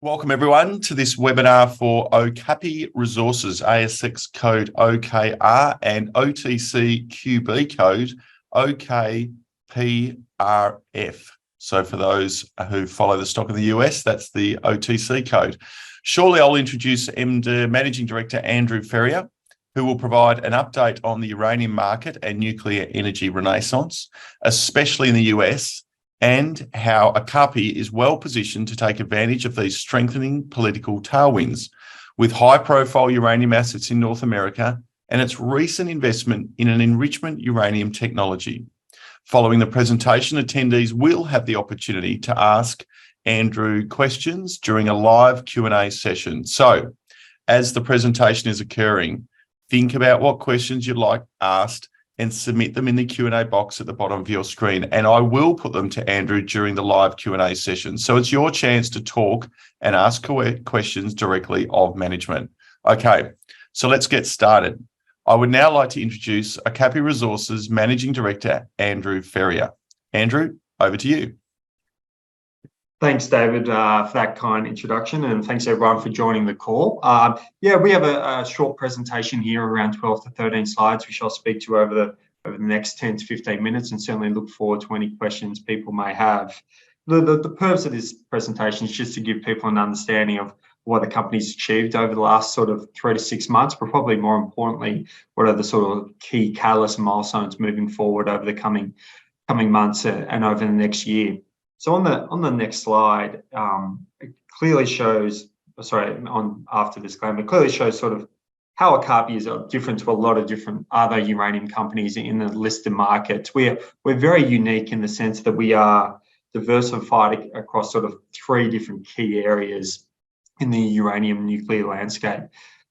Welcome everyone to this webinar for Okapi Resources, ASX code OKR and OTC QB code OKPRF. So for those who follow the stock in the US, that's the OTC code. Shortly, I'll introduce MD Managing Director Andrew Ferrier, who will provide an update on the uranium market and nuclear energy renaissance, especially in the US, and how Okapi is well positioned to take advantage of these strengthening political tailwinds with high-profile uranium assets in North America and its recent investment in an enrichment uranium technology. Following the presentation, attendees will have the opportunity to ask Andrew questions during a live Q&A session. So, as the presentation is occurring, think about what questions you'd like asked and submit them in the Q&A box at the bottom of your screen. And I will put them to Andrew during the live Q&A session. So it's your chance to talk and ask questions directly of management. Okay, so let's get started. I would now like to introduce Okapi Resources Managing Director, Andrew Ferrier. Andrew, over to you. Thanks, David, for that kind introduction, and thanks everyone for joining the call. We have a short presentation here, around 12 to 13 slides, which I'll speak to over the next 10 to 15 minutes, and certainly look forward to any questions people may have. The purpose of this presentation is just to give people an understanding of what the company's achieved over the last sort of 3 to 6 months, but probably more importantly, what are the sort of key catalysts and milestones moving forward over the coming months and over the next year. So on the next slide, it clearly shows, after disclaimer, it clearly shows sort of how Okapi is different to a lot of different other uranium companies in the listed markets. We're very unique in the sense that we are diversified across sort of 3 different key areas in the uranium nuclear landscape.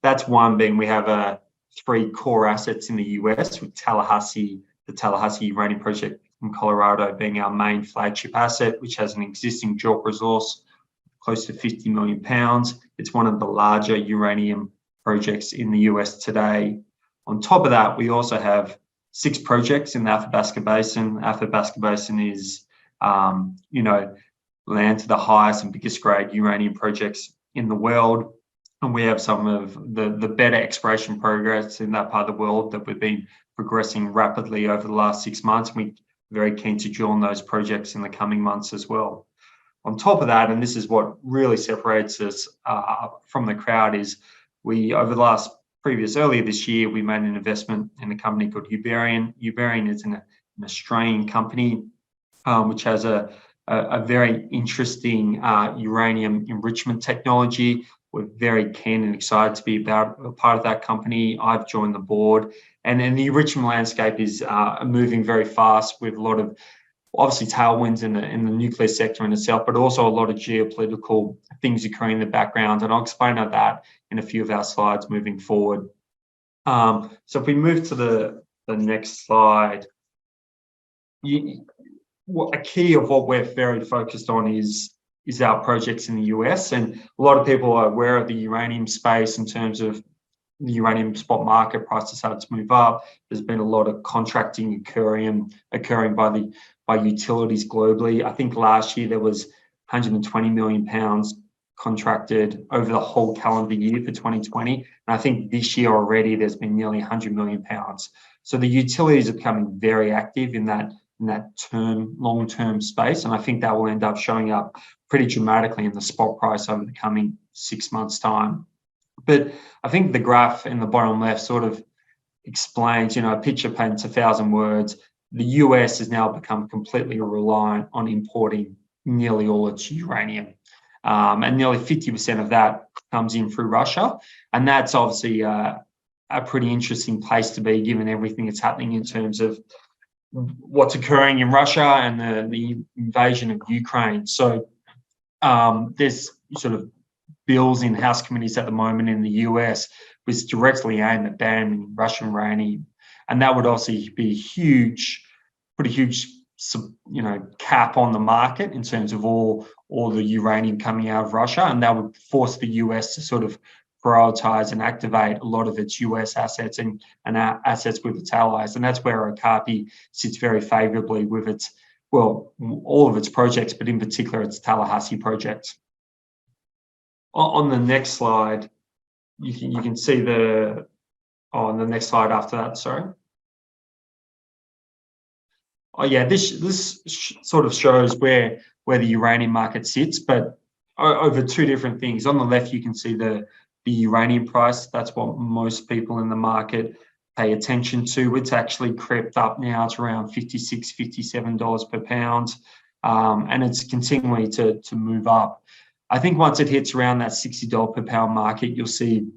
That's one being we have 3 core assets in the US, with the Tallahassee Uranium Project in Colorado being our main flagship asset, which has an existing JORC resource close to 50 million pounds. It's one of the larger uranium projects in the US today. On top of that, we also have 6 projects in the Athabasca Basin. Athabasca Basin is, land to the highest and biggest grade uranium projects in the world. And we have some of the better exploration progress in that part of the world that we've been progressing rapidly over the last 6 months. We're very keen to join those projects in the coming months as well. On top of that, and this is what really separates us from the crowd, is earlier this year, we made an investment in a company called Uberian. Uberian is an Australian company which has a very interesting uranium enrichment technology. We're very keen and excited to be a part of that company. I've joined the board, and then the enrichment landscape is moving very fast, with a lot of obviously tailwinds in the nuclear sector in itself, but also a lot of geopolitical things occurring in the background. And I'll explain that in a few of our slides moving forward. So if we move to the next slide, a key of what we're very focused on is our projects in the US. And a lot of people are aware of the uranium space in terms of the uranium spot market prices started to move up. There's been a lot of contracting occurring by utilities globally. I think last year there was 120 million pounds contracted over the whole calendar year for 2020. And I think this year already there's been nearly 100 million pounds. So the utilities are becoming very active in that long-term space. And I think that will end up showing up pretty dramatically in the spot price over the coming 6 months' time. But I think the graph in the bottom left sort of explains, a picture paints 1,000 words. The US has now become completely reliant on importing nearly all its uranium. And nearly 50% of that comes in through Russia. And that's obviously a pretty interesting place to be, given everything that's happening in terms of what's occurring in Russia and the invasion of Ukraine. So there's sort of bills in House committees at the moment in the US which directly aim at banning Russian uranium. And that would obviously be pretty huge, cap on the market in terms of all the uranium coming out of Russia. And that would force the US to sort of prioritize and activate a lot of its US assets and assets with its allies. And that's where Okapi sits very favorably with all of its projects, but in particular its Tallahassee project. On the next slide, you can see on the next slide after that, sorry. Oh yeah, this sort of shows where the uranium market sits, but over two different things. On the left, you can see the uranium price. That's what most people in the market pay attention to. It's actually crept up now. It's around $56, $57 per pound, and it's continuing to move up. I think once it hits around that $60 per pound market, you'll see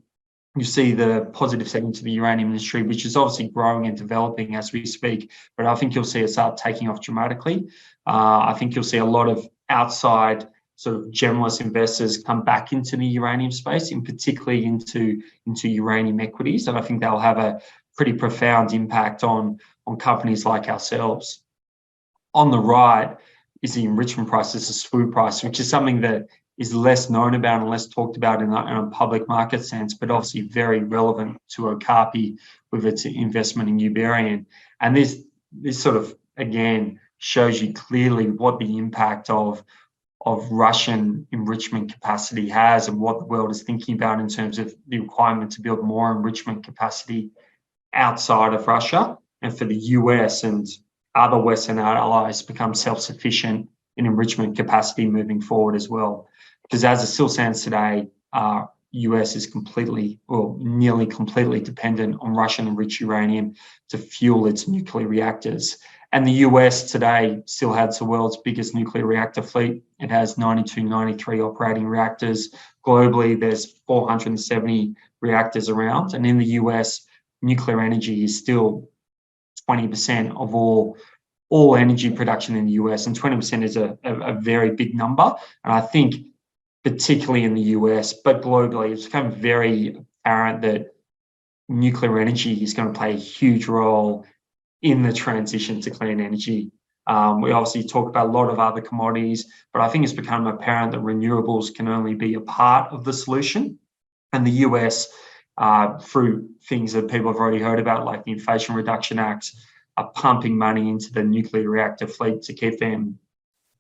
the positive segment to the uranium industry, which is obviously growing and developing as we speak. But I think you'll see it start taking off dramatically. I think you'll see a lot of outside sort of generalist investors come back into the uranium space, and particularly into uranium equities. And I think they'll have a pretty profound impact on companies like ourselves. On the right is the enrichment price, is the SWU price, which is something that is less known about and less talked about in a public market sense, but obviously very relevant to Okapi with its investment in Uberian. And this sort of, again, shows you clearly what the impact of Russian enrichment capacity has and what the world is thinking about in terms of the requirement to build more enrichment capacity outside of Russia, and for the US and other Western allies to become self-sufficient in enrichment capacity moving forward as well. Because as it still stands today, US is completely, or nearly completely, dependent on Russian enriched uranium to fuel its nuclear reactors. And the US today still has the world's biggest nuclear reactor fleet. It has 92, 93 operating reactors. Globally, there's 470 reactors around. And in the US, nuclear energy is still 20% of all energy production in the US, and 20% is a very big number. And I think particularly in the US, but globally, it's become very apparent that nuclear energy is going to play a huge role in the transition to clean energy. We obviously talk about a lot of other commodities, but I think it's become apparent that renewables can only be a part of the solution. And the US, through things that people have already heard about, like the Inflation Reduction Act, are pumping money into the nuclear reactor fleet to keep them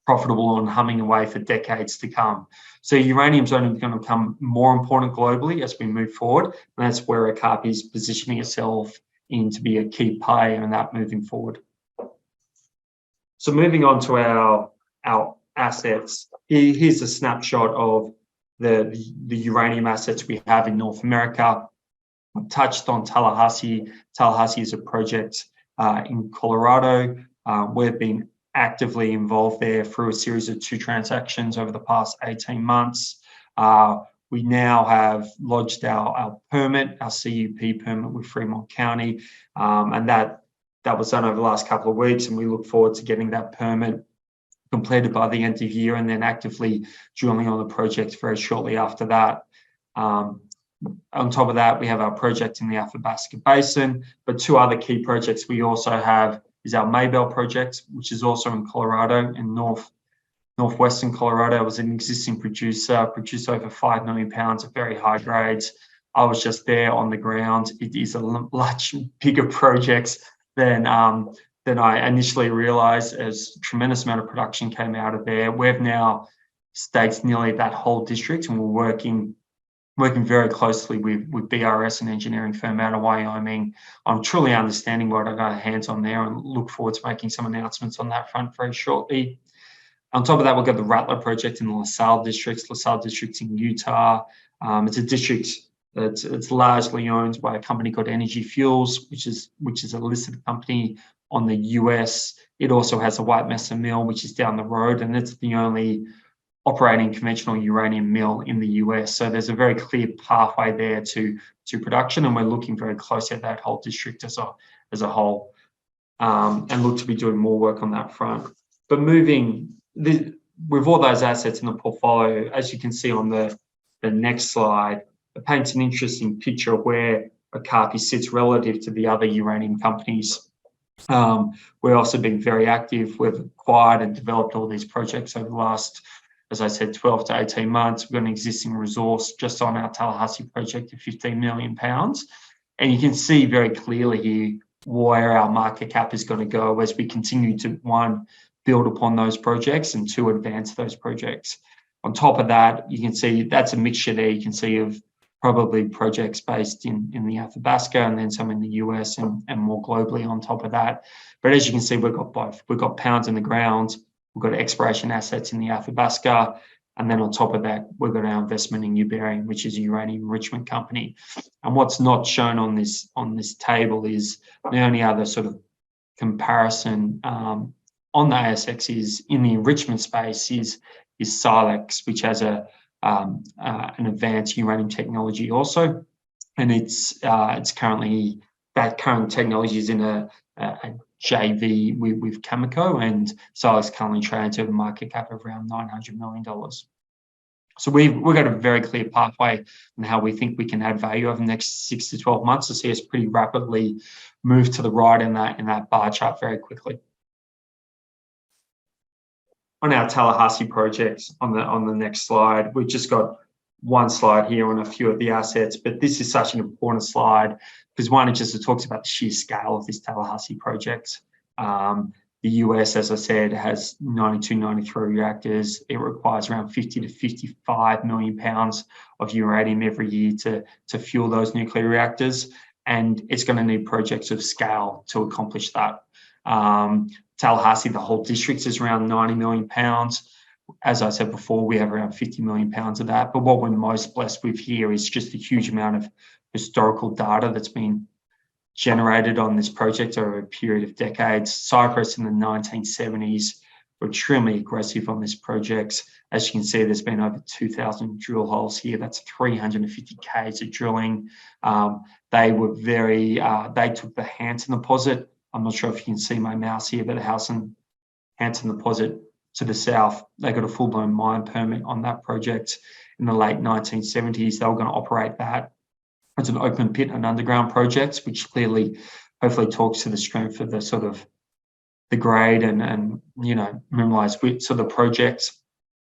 profitable and humming away for decades to come. So uranium's only going to become more important globally as we move forward, and that's where Okapi is positioning itself in to be a key player in that moving forward. So moving on to our assets, here's a snapshot of the uranium assets we have in North America. I've touched on Tallahassee. Tallahassee is a project in Colorado. We've been actively involved there through a series of 2 transactions over the past 18 months. We now have lodged our permit, our CUP permit with Fremont County, and that was done over the last couple of weeks, and we look forward to getting that permit completed by the end of the year and then actively drilling on the project very shortly after that. On top of that, we have our project in the Athabasca Basin, but 2 other key projects we also have is our Maybell project, which is also in Colorado, in northwestern Colorado. It was an existing producer, produced over 5 million pounds of very high grades. I was just there on the ground. It is a much bigger project than I initially realized, as a tremendous amount of production came out of there. We've now staked nearly that whole district, and we're working very closely with BRS, an engineering firm out of Wyoming. I'm truly understanding what I got hands on there, and look forward to making some announcements on that front very shortly. On top of that, we've got the Rattler project in the LaSalle district. LaSalle district's in Utah. It's a district that's largely owned by a company called Energy Fuels, which is a listed company on the US. It also has a White Mesa mill, which is down the road, and it's the only operating conventional uranium mill in the US. So there's a very clear pathway there to production, and we're looking very closely at that whole district as a whole, and look to be doing more work on that front. But with all those assets in the portfolio, as you can see on the next slide, it paints an interesting picture of where Okapi sits relative to the other uranium companies. We've also been very active. We've acquired and developed all these projects over the last, as I said, 12 to 18 months. We've got an existing resource just on our Tallahassee project of 15 million pounds. And you can see very clearly here where our market cap is going to go as we continue to, 1, build upon those projects, and 2, advance those projects. On top of that, you can see that's a mixture there. You can see of probably projects based in the Athabasca and then some in the US and more globally on top of that. But as you can see, we've got both. We've got pounds in the ground, we've got exploration assets in the Athabasca, and then on top of that, we've got our investment in Uberium, which is a uranium enrichment company. And what's not shown on this table is the only other sort of comparison on the ASX is in the enrichment space is Silex, which has an advanced uranium technology also, and it's currently, that current technology is in a JV with Cameco, and Silex currently trades at a market cap of around $900 million. So we've got a very clear pathway on how we think we can add value over the next 6 to 12 months to see us pretty rapidly move to the right in that bar chart very quickly. On our Tallahassee projects on the next slide, we've just got one slide here on a few of the assets, but this is such an important slide because one, it just talks about the sheer scale of this Tallahassee project. The US, as I said, has 92, 93 reactors. It requires around 50 to 55 million pounds of uranium every year to fuel those nuclear reactors. And it's going to need projects of scale to accomplish that. Tallahassee, the whole district, is around 90 million pounds. As I said before, we have around 50 million pounds of that. But what we're most blessed with here is just a huge amount of historical data that's been generated on this project over a period of decades. Cyprus in the 1970s were extremely aggressive on this project. As you can see, there's been over 2,000 drill holes here. That's 350 Ks of drilling. They were they took the Hanson deposit. I'm not sure if you can see my mouse here, but the Hanson deposit to the south, they got a full-blown mine permit on that project in the late 1970s. They were going to operate that as an open pit and underground project, which clearly, hopefully, talks to the strength of the sort of the grade and mineralized widths of the project.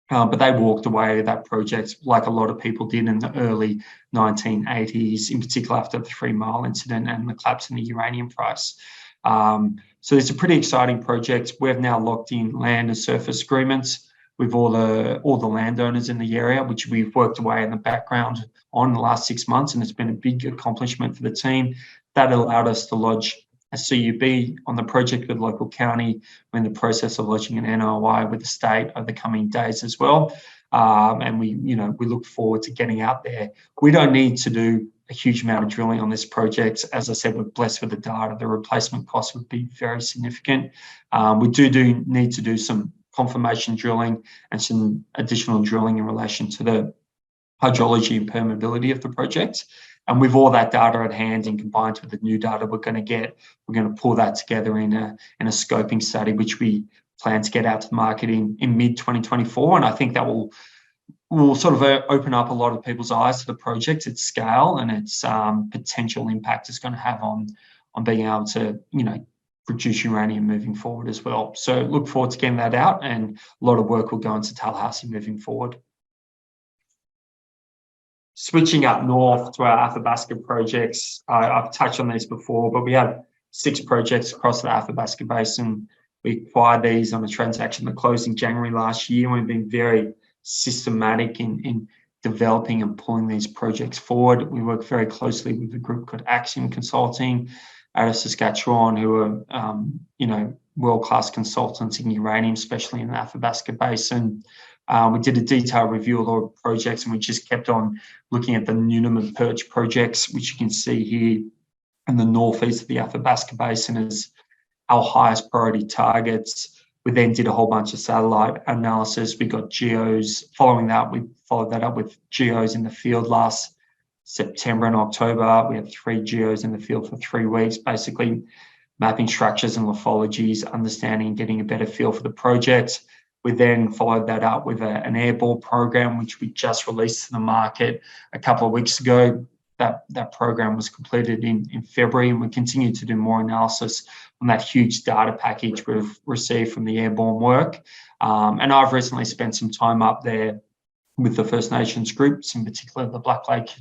But they walked away with that project like a lot of people did in the early 1980s, in particular after the 3 Mile incident and the collapse in the uranium price. So it's a pretty exciting project. We've now locked in land and surface agreements with all the landowners in the area, which we've worked away in the background on the last 6 months, and it's been a big accomplishment for the team. That allowed us to lodge a CUB on the project with local county. We're in the process of lodging an NOI with the state over the coming days as well. And we look forward to getting out there. We don't need to do a huge amount of drilling on this project. As I said, we're blessed with the data. The replacement cost would be very significant. We do need to do some confirmation drilling and some additional drilling in relation to the hydrology and permeability of the project. And with all that data at hand and combined with the new data we're going to get, we're going to pull that together in a scoping study, which we plan to get out to the market in mid-2024. And I think that will sort of open up a lot of people's eyes to the project, its scale and its potential impact it's going to have on being able to, produce uranium moving forward as well. So look forward to getting that out, and a lot of work will go into Tallahassee moving forward. Switching up north to our Athabasca projects, I've touched on these before, but we have 6 projects across the Athabasca Basin. We acquired these on a transaction that closed in January last year, and we've been very systematic in developing and pulling these projects forward. We work very closely with a group called Axiom Consulting out of Saskatchewan, who are world-class consultants in uranium, especially in the Athabasca Basin. We did a detailed review of all the projects, and we just kept on looking at the Newnham and Perch projects, which you can see here in the northeast of the Athabasca Basin as our highest priority targets. We then did a whole bunch of satellite analysis. We got geos. Following that, we followed that up with geos in the field last September and October. We had 3 geos in the field for 3 weeks, basically mapping structures and lithologies, understanding and getting a better feel for the project. We then followed that up with an airball program, which we just released to the market a couple of weeks ago. That program was completed in February, and we continue to do more analysis on that huge data package we've received from the airborne work. And I've recently spent some time up there with the First Nations groups, in particular the Black Lake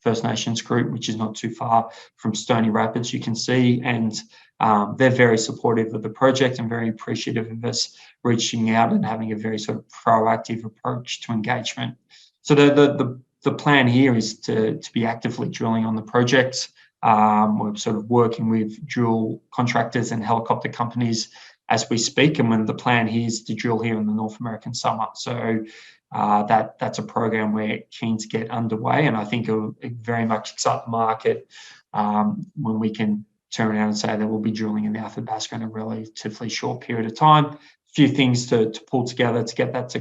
First Nations group, which is not too far from Stony Rapids, you can see. And they're very supportive of the project and very appreciative of us reaching out and having a very sort of proactive approach to engagement. So the plan here is to be actively drilling on the project. We're sort of working with drill contractors and helicopter companies as we speak, and when the plan here is to drill here in the North American summer. So that's a program we're keen to get underway, and I think it'll very much excite the market when we can turn around and say that we'll be drilling in the Athabasca in a relatively short period of time. A few things to pull together to get that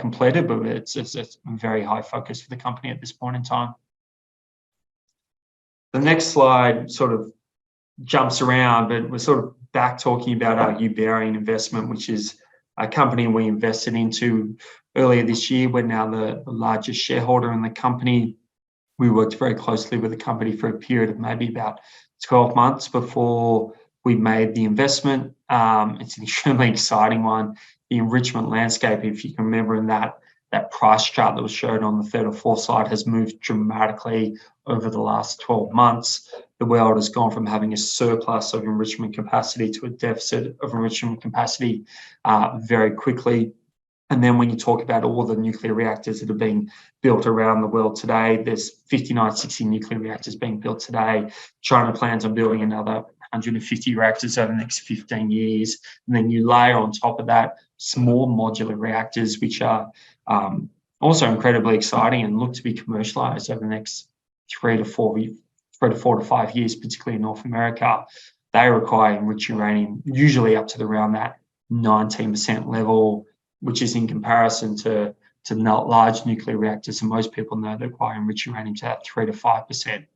completed, but it's a very high focus for the company at this point in time. The next slide sort of jumps around, but we're sort of back talking about our Uberian investment, which is a company we invested into earlier this year. We're now the largest shareholder in the company. We worked very closely with the company for a period of maybe about 12 months before we made the investment. It's an extremely exciting one. The enrichment landscape, if you can remember in that price chart that was shown on the third or fourth slide, has moved dramatically over the last 12 months. The world has gone from having a surplus of enrichment capacity to a deficit of enrichment capacity very quickly. And then when you talk about all the nuclear reactors that are being built around the world today, there's 59, 60 nuclear reactors being built today. China plans on building another 150 reactors over the next 15 years. And then you layer on top of that small modular reactors, which are also incredibly exciting and look to be commercialized over the next 3 to 4 to 5 years, particularly in North America. They require enriched uranium, usually up to around that 19% level, which is in comparison to large nuclear reactors. And most people know they require enriched uranium to that 3 to 5%.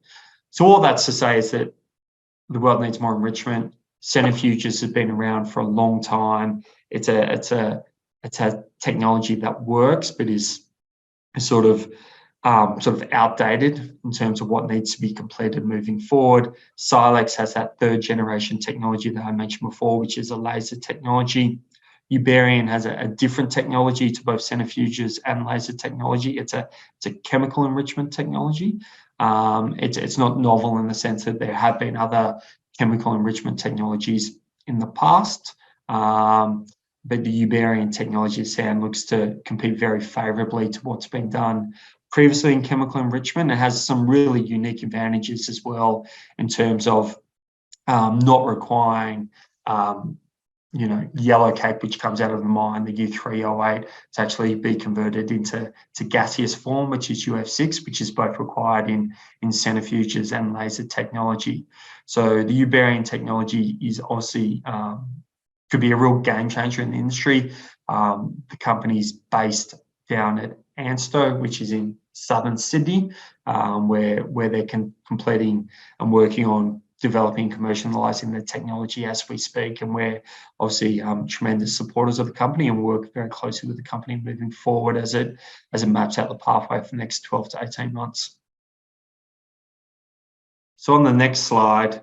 So all that's to say is that the world needs more enrichment. Centrifuges have been around for a long time. It's a technology that works, but is sort of outdated in terms of what needs to be completed moving forward. Silex has that third generation technology that I mentioned before, which is a laser technology. Uberian has a different technology to both centrifuges and laser technology. It's a chemical enrichment technology. It's not novel in the sense that there have been other chemical enrichment technologies in the past. But the Uberian technology, Sam, looks to compete very favorably to what's been done previously in chemical enrichment. It has some really unique advantages as well in terms of not requiring yellowcake, which comes out of the mine, the U3O8, to actually be converted into gaseous form, which is UF6, which is both required in centrifuges and laser technology. So the Uberian technology is obviously could be a real game changer in the industry. The company's based down at Ansto, which is in southern Sydney, where they're completing and working on developing, commercializing the technology as we speak. And we're obviously tremendous supporters of the company and work very closely with the company moving forward as it maps out the pathway for the next 12 to 18 months. So on the next slide,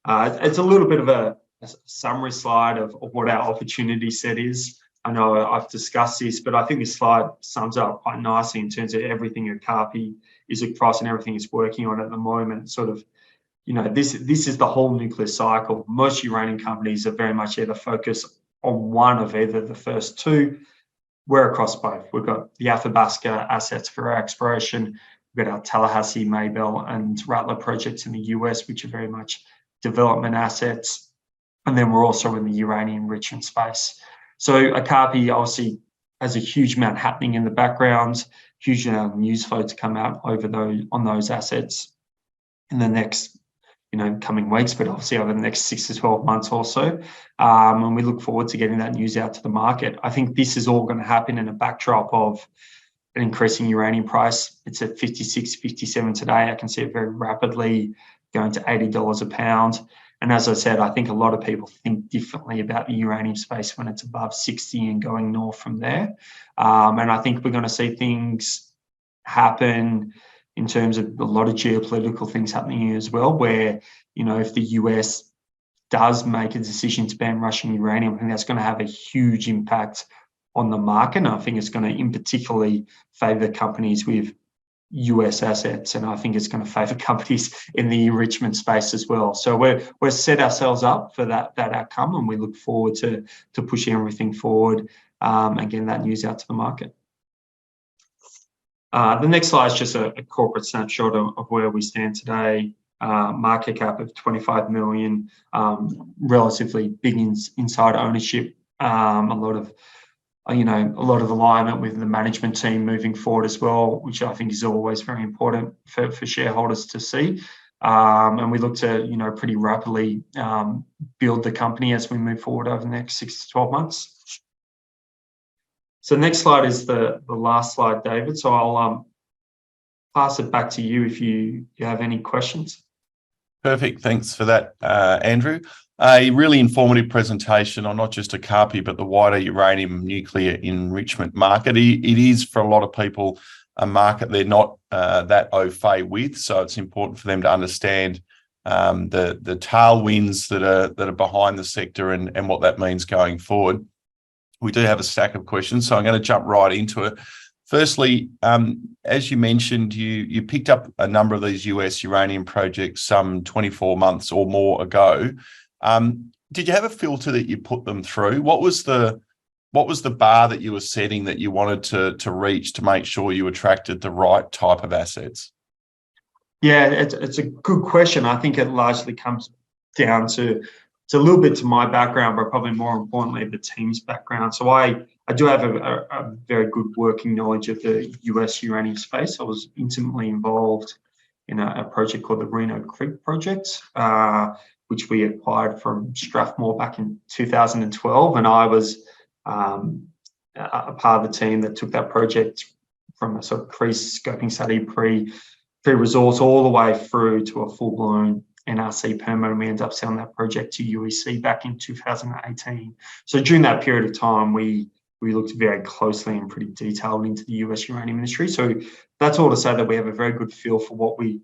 it's a little bit of a summary slide of what our opportunity set is. I know I've discussed this, but I think this slide sums up quite nicely in terms of everything Okapi is across and everything it's working on at the moment. Sort of, this is the whole nuclear cycle. Most uranium companies are very much either focused on one of either the first two. We're across both. We've got the Athabasca assets for our exploration. We've got our Tallahassee, Maybell, and Rattler projects in the US, which are very much development assets. And then we're also in the uranium enrichment space. So Okapi obviously has a huge amount happening in the background, huge amount of news flow to come out on those assets in the next coming weeks, but obviously over the next 6 to 12 months or so. And we look forward to getting that news out to the market. I think this is all going to happen in a backdrop of an increasing uranium price. It's at 56, 57 today. I can see it very rapidly going to $80 a pound. And as I said, I think a lot of people think differently about the uranium space when it's above 60 and going north from there. And I think we're going to see things happen in terms of a lot of geopolitical things happening here as well, where, if the US does make a decision to ban Russian uranium, I think that's going to have a huge impact on the market. And I think it's going to in particularly favour companies with US assets, and I think it's going to favour companies in the enrichment space as well. So we're set ourselves up for that outcome, and we look forward to pushing everything forward and getting that news out to the market. The next slide is just a corporate snapshot of where we stand today. Market cap of 25 million, relatively big inside ownership, a lot of alignment with the management team moving forward as well, which I think is always very important for shareholders to see. And we look to, pretty rapidly build the company as we move forward over the next 6 to 12 months. So the next slide is the last slide, David. So I'll pass it back to you if you have any questions. Perfect. Thanks for that, Andrew. A really informative presentation on not just Okapi, but the wider uranium nuclear enrichment market. It is, for a lot of people, a market they're not that au fait with. So it's important for them to understand the tailwinds that are behind the sector and what that means going forward. We do have a stack of questions, so I'm going to jump right into it. Firstly, as you mentioned, you picked up a number of these US uranium projects some 24 months or more ago. Did you have a filter that you put them through? What was the bar that you were setting that you wanted to reach to make sure you attracted the right type of assets? Yeah, it's a good question. I think it largely comes down to a little bit to my background, but probably more importantly, the team's background. So I do have a very good working knowledge of the US uranium space. I was intimately involved in a project called the Reno Creek Project, which we acquired from Strathmore back in 2012. And I was a part of the team that took that project from a sort of pre-scoping study, pre-resource, all the way through to a full-blown NRC permit, and we ended up selling that project to UEC back in 2018. So during that period of time, we looked very closely and pretty detailed into the US uranium industry. So that's all to say that we have a very good feel for what we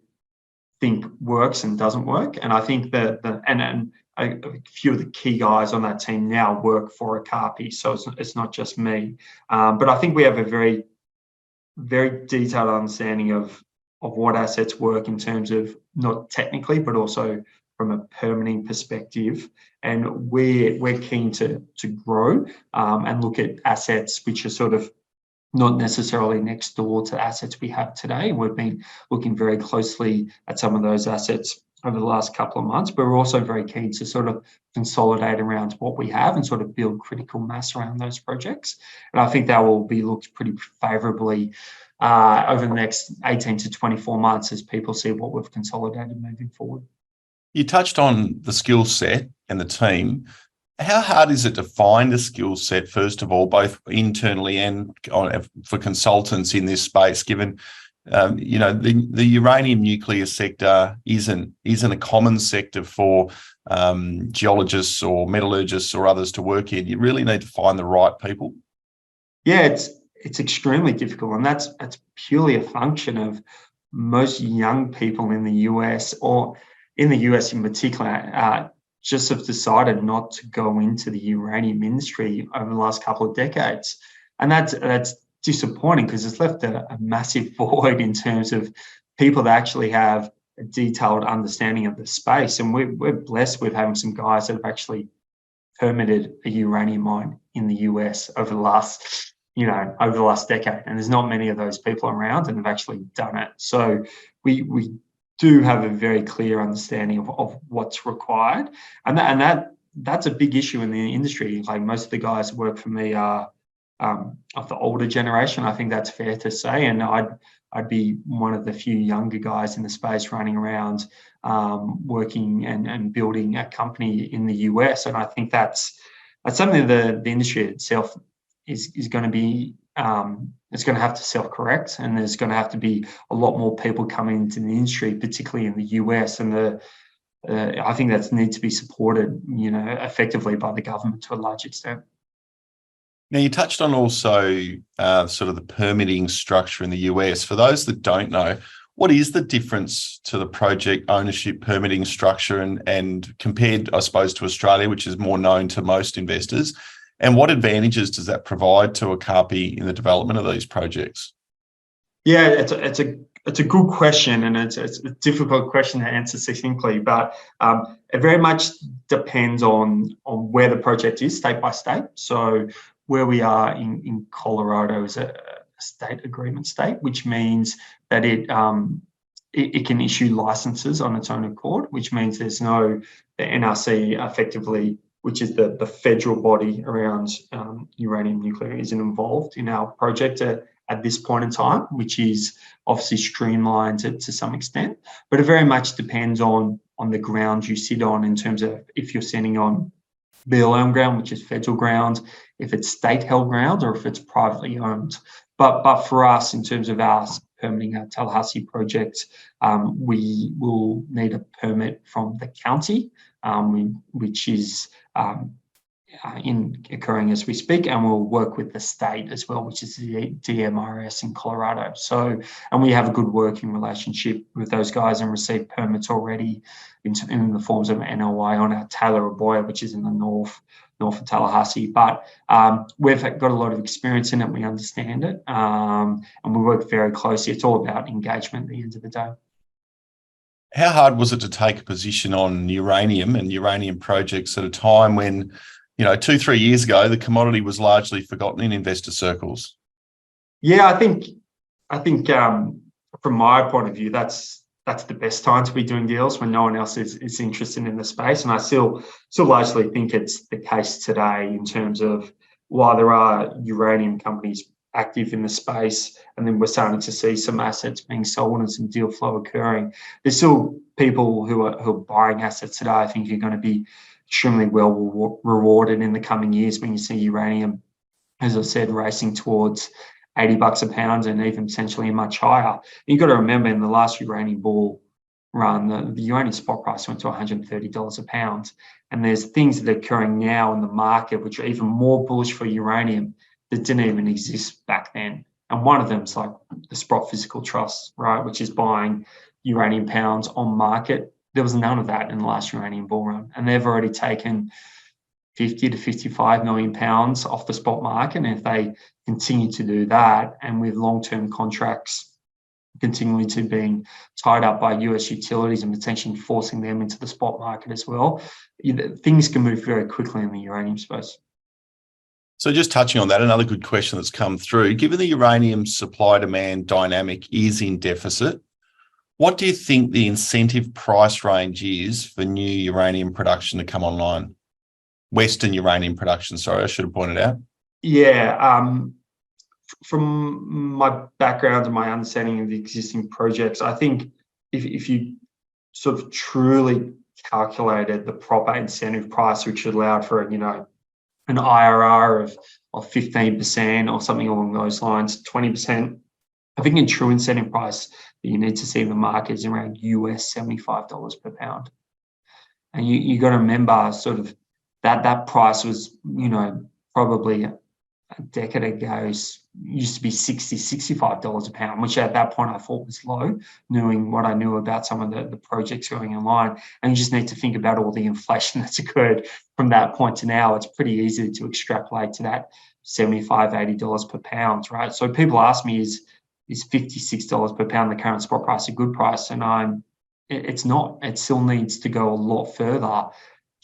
think works and doesn't work. And I think that a few of the key guys on that team now work for Okapi, so it's not just me. But I think we have a very, very detailed understanding of what assets work in terms of not technically, but also from a permitting perspective. And we're keen to grow and look at assets which are sort of not necessarily next door to assets we have today. We've been looking very closely at some of those assets over the last couple of months, but we're also very keen to sort of consolidate around what we have and sort of build critical mass around those projects. And I think that will be looked pretty favourably over the next 18 to 24 months as people see what we've consolidated moving forward. You touched on the skill set and the team. How hard is it to find a skill set, first of all, both internally and for consultants in this space, given the uranium nuclear sector isn't a common sector for geologists or metallurgists or others to work in? You really need to find the right people. Yeah, it's extremely difficult, and that's purely a function of most young people in the US, or in the US in particular, just have decided not to go into the uranium industry over the last couple of decades. And that's disappointing because it's left a massive void in terms of people that actually have a detailed understanding of the space. And we're blessed with having some guys that have actually permitted a uranium mine in the US over the last decade. And there's not many of those people around and have actually done it. So we do have a very clear understanding of what's required. And that's a big issue in the industry. Like, most of the guys who work for me are of the older generation. I think that's fair to say. And I'd be one of the few younger guys in the space running around working and building a company in the US. And I think that's something that the industry itself is going to be, it's going to have to self-correct, and there's going to have to be a lot more people coming into the industry, particularly in the US. And I think that needs to be supported, effectively by the government to a large extent. Now, you touched on also sort of the permitting structure in the US. For those that don't know, what is the difference to the project ownership permitting structure and compared, I suppose, to Australia, which is more known to most investors? And what advantages does that provide to Okapi in the development of these projects? Yeah, it's It's a good question, and it's a difficult question to answer succinctly, but it very much depends on where the project is state by state. So where we are in Colorado is a state agreement state, which means that it can issue licenses on its own accord, which means there's no, the NRC effectively, which is the federal body around uranium nuclear, isn't involved in our project at this point in time, which is obviously streamlined to some extent. But it very much depends on the ground you sit on in terms of if you're sitting on BLM ground, which is federal ground, if it's state-held ground, or if it's privately owned. But for us, in terms of us permitting our Tallahassee project, we will need a permit from the county, which is occurring as we speak, and we'll work with the state as well, which is the DMRS in Colorado. So, and we have a good working relationship with those guys and received permits already in the forms of NOI on our Taylor Aboya, which is in the north of Tallahassee. But we've got a lot of experience in it. We understand it, and we work very closely. It's all about engagement at the end of the day. How hard was it to take a position on uranium and uranium projects at a time when, 2-3 years ago, the commodity was largely forgotten in investor circles? Yeah, I think from my point of view, that's the best time to be doing deals, when no one else is interested in the space. And I still largely think it's the case today, in terms of, while there are uranium companies active in the space, and then we're starting to see some assets being sold and some deal flow occurring, there's still people who are buying assets today. I think you're going to be extremely well rewarded in the coming years when you see uranium, as I said, racing towards $80 a pound, and even potentially much higher. You've got to remember, in the last uranium bull run, the uranium spot price went to $130 a pound. And there's things that are occurring now in the market which are even more bullish for uranium that didn't even exist back then. And one of them is like the Sprott Physical Trust, right, which is buying uranium pounds on market. There was none of that in the last uranium bull run. And they've already taken 50 to 55 million pounds off the spot market. And if they continue to do that, and with long-term contracts continuing to being tied up by US utilities and potentially forcing them into the spot market as well, things can move very quickly in the uranium space. So just touching on that, another good question that's come through. Given the uranium supply-demand dynamic is in deficit, what do you think the incentive price range is for new uranium production to come online? Western uranium production, sorry, I should have pointed out. Yeah, from my background and my understanding of the existing projects, I think if you sort of truly calculated the proper incentive price, which allowed for, an IRR of 15% or something along those lines, 20%, I think a true incentive price that you need to see in the market is around US $75 per pound. And you got to remember, sort of, that price was, probably a decade ago used to be $60, $65 a pound, which at that point I thought was low, knowing what I knew about some of the projects going online. And you just need to think about all the inflation that's occurred from that point to now. It's pretty easy to extrapolate to that $75, $80 per pound, right? So people ask me, is $56 per pound the current spot price a good price? And it's not. It still needs to go a lot further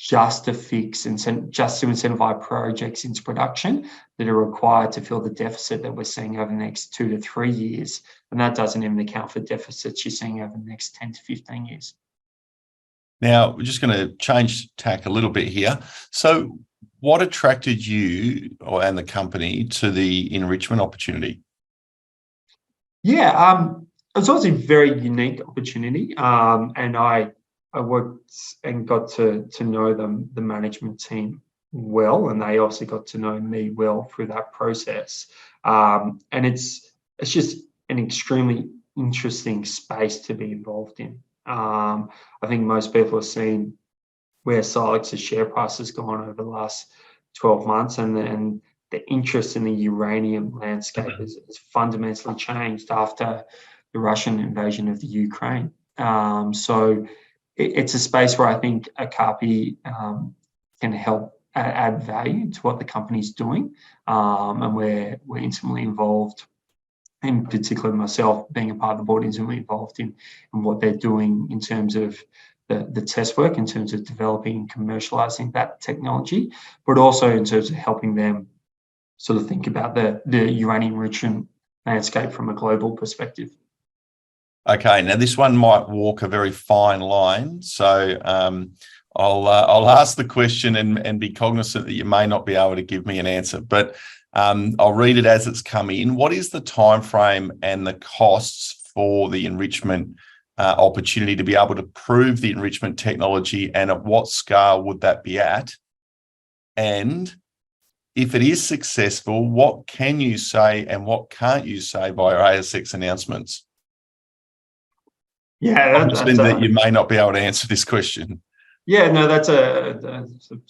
just to incentivize projects into production that are required to fill the deficit that we're seeing over the next 2 to 3 years. And that doesn't even account for deficits you're seeing over the next 10 to 15 years. Now, we're just going to change tack a little bit here. So what attracted you and the company to the enrichment opportunity? Yeah, it was obviously a very unique opportunity. And I worked and got to know the management team well, and they obviously got to know me well through that process. And it's just an extremely interesting space to be involved in. I think most people have seen where Silex's share price has gone over the last 12 months, and the interest in the uranium landscape has fundamentally changed after the Russian invasion of the Ukraine. So it's a space where I think Okapi can help add value to what the company's doing, and we're intimately involved in particular myself, being a part of the board, intimately involved in what they're doing in terms of the test work, in terms of developing and commercializing that technology, but also in terms of helping them sort of think about the uranium enrichment landscape from a global perspective. Okay, now this one might walk a very fine line, so I'll ask the question and be cognizant that you may not be able to give me an answer, but I'll read it as it's come in. What is the time frame and the costs for the enrichment opportunity to be able to prove the enrichment technology, and at what scale would that be at? And if it is successful, what can you say and what can't you say by your ASX announcements? Yeah, that you may not be able to answer this question. Yeah, no, that's a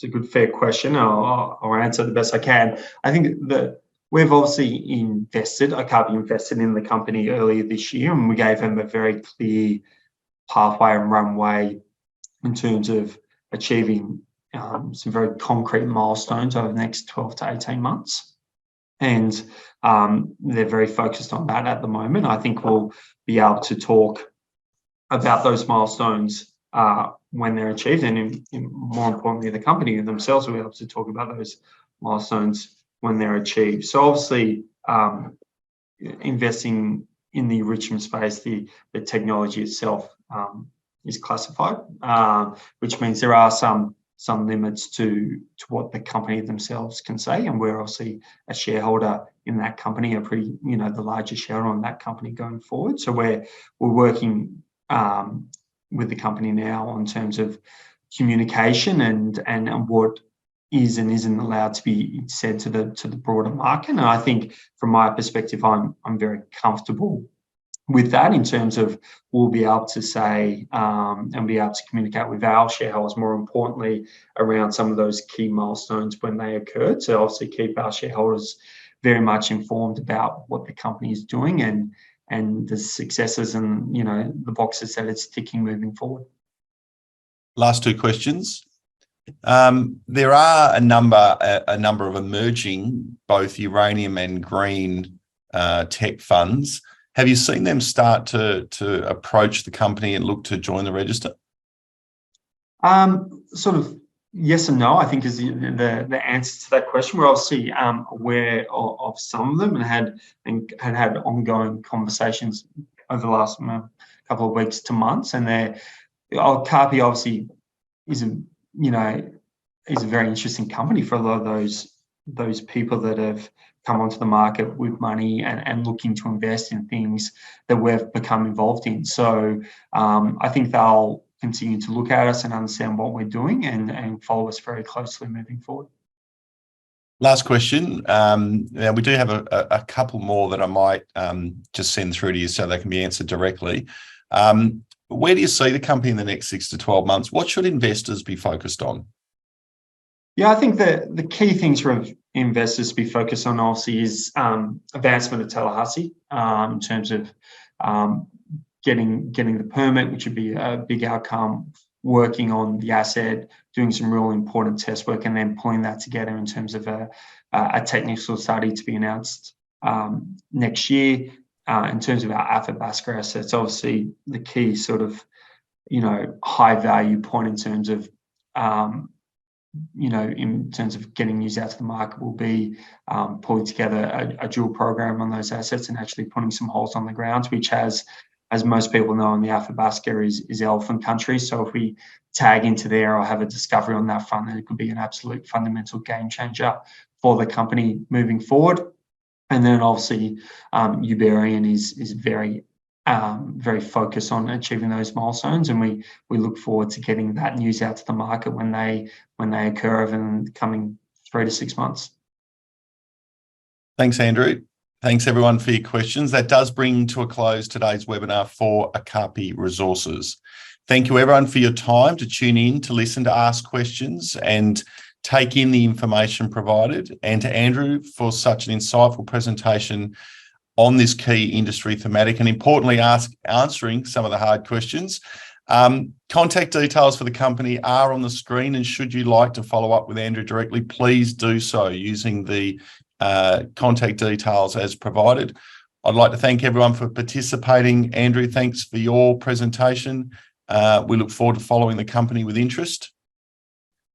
good, fair question. I'll answer the best I can. I think that we've obviously invested, Okapi invested in the company earlier this year, and we gave them a very clear pathway and runway in terms of achieving some very concrete milestones over the next 12 to 18 months. And they're very focused on that at the moment. I think we'll be able to talk about those milestones when they're achieved, and more importantly, the company themselves will be able to talk about those milestones when they're achieved. So obviously, investing in the enrichment space, the technology itself is classified, which means there are some limits to what the company themselves can say, and we're obviously a shareholder in that company, the largest shareholder in that company going forward. So we're working with the company now in terms of communication and what is and isn't allowed to be said to the broader market. And I think from my perspective, I'm very comfortable with that in terms of we'll be able to say and be able to communicate with our shareholders, more importantly, around some of those key milestones when they occur, to obviously keep our shareholders very much informed about what the company is doing and the successes and the boxes that it's ticking moving forward. Last two questions. There are a number of emerging both uranium and green tech funds. Have you seen them start to approach the company and look to join the register? Sort of yes and no, I think, is the answer to that question. We're obviously aware of some of them and had ongoing conversations over the last couple of weeks to months. And Okapi obviously is a very interesting company for a lot of those people that have come onto the market with money and looking to invest in things that we've become involved in. So I think they'll continue to look at us and understand what we're doing and follow us very closely moving forward. Last question. Now we do have a couple more that I might just send through to you so they can be answered directly. Where do you see the company in the next 6 to 12 months? What should investors be focused on? Yeah, I think the key things for investors to be focused on obviously is advancement of Tallahassee in terms of getting the permit, which would be a big outcome, working on the asset, doing some real important test work, and then pulling that together in terms of a technical study to be announced next year. In terms of our Athabasca assets, obviously the key sort of high value point in terms of getting news out to the market will be pulling together a dual program on those assets and actually putting some holes on the ground, which has, as most people know, in the Athabasca is elephant country. So if we tag into there or have a discovery on that front, then it could be an absolute fundamental game changer for the company moving forward. And then obviously Uberian is very focused on achieving those milestones, and we look forward to getting that news out to the market when they occur over the coming 3 to 6 months. Thanks, Andrew. Thanks everyone for your questions. That does bring to a close today's webinar for Okapi Resources. Thank you everyone for your time to tune in, to listen, to ask questions and take in the information provided, and to Andrew for such an insightful presentation on this key industry thematic, and importantly answering some of the hard questions. Contact details for the company are on the screen, and should you like to follow up with Andrew directly, please do so using the contact details as provided. I'd like to thank everyone for participating. Andrew, thanks for your presentation. We look forward to following the company with interest,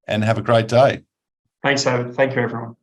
and have a great day. Thanks, David. Thank you, everyone.